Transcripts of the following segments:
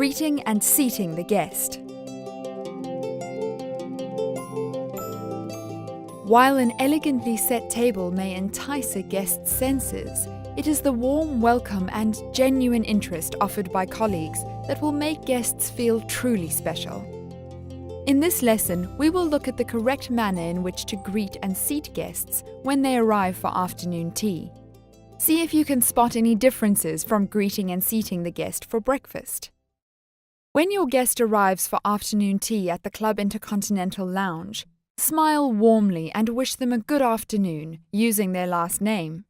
Greeting and seating the guest. While an elegantly set table may entice a guest's senses, it is the warm welcome and genuine interest offered by colleagues that will make guests feel truly special. In this lesson, we will look at the correct manner in which to greet and seat guests when they arrive for afternoon tea. See if you can spot any differences from greeting and seating the guest for breakfast. When your guest arrives for afternoon tea at the Club Intercontinental Lounge, smile warmly and wish them a good afternoon, using their last name.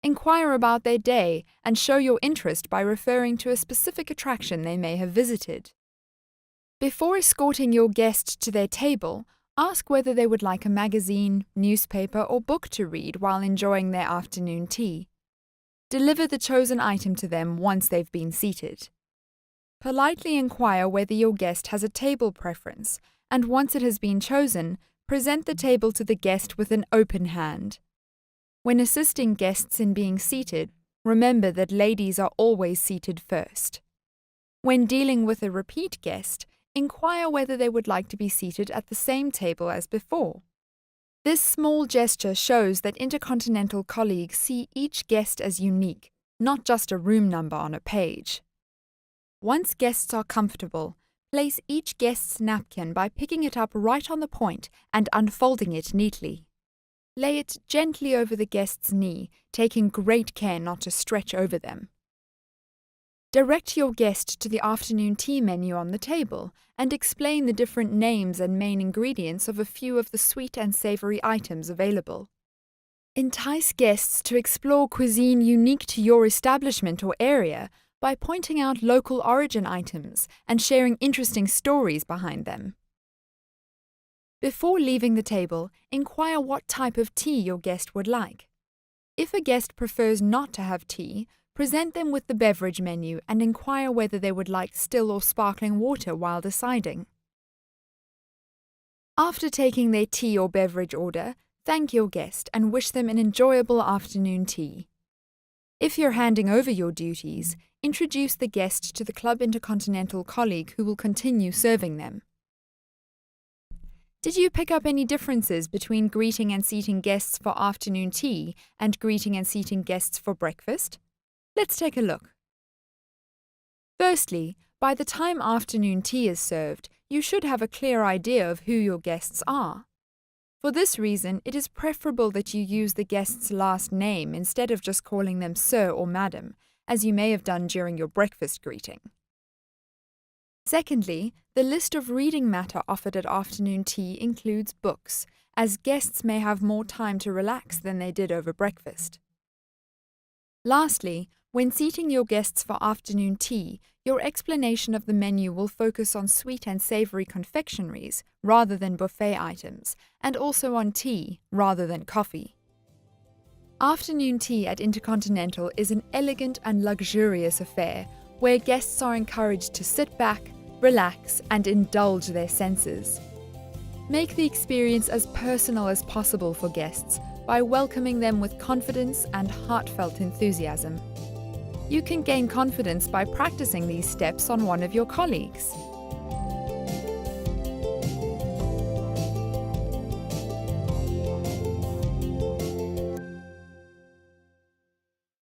Inquire about their day and show your interest by referring to a specific attraction they may have visited. Before escorting your guest to their table, ask whether they would like a magazine, newspaper, or book to read while enjoying their afternoon tea. Deliver the chosen item to them once they've been seated. Politely inquire whether your guest has a table preference, and once it has been chosen, present the table to the guest with an open hand. When assisting guests in being seated, remember that ladies are always seated first. When dealing with a repeat guest, inquire whether they would like to be seated at the same table as before. This small gesture shows that Intercontinental colleagues see each guest as unique, not just a room number on a page. Once guests are comfortable, place each guest's napkin by picking it up right on the point and unfolding it neatly. Lay it gently over the guest's knee, taking great care not to stretch over them. Direct your guest to the afternoon tea menu on the table and explain the different names and main ingredients of a few of the sweet and savory items available. Entice guests to explore cuisine unique to your establishment or area by pointing out local origin items and sharing interesting stories behind them. Before leaving the table, inquire what type of tea your guest would like. If a guest prefers not to have tea, present them with the beverage menu and inquire whether they would like still or sparkling water while deciding. After taking their tea or beverage order, thank your guest and wish them an enjoyable afternoon tea. If you're handing over your duties, introduce the guest to the Club Intercontinental colleague who will continue serving them. Did you pick up any differences between greeting and seating guests for afternoon tea and greeting and seating guests for breakfast? Let's take a look. Firstly, by the time afternoon tea is served, you should have a clear idea of who your guests are. For this reason, it is preferable that you use the guest's last name instead of just calling them sir or madam, as you may have done during your breakfast greeting. Secondly, the list of reading matter offered at afternoon tea includes books, as guests may have more time to relax than they did over breakfast. Lastly, when seating your guests for afternoon tea, your explanation of the menu will focus on sweet and savory confectioneries rather than buffet items, and also on tea rather than coffee. Afternoon tea at Intercontinental is an elegant and luxurious affair where guests are encouraged to sit back, relax, and indulge their senses. Make the experience as personal as possible for guests by welcoming them with confidence and heartfelt enthusiasm. You can gain confidence by practicing these steps on one of your colleagues.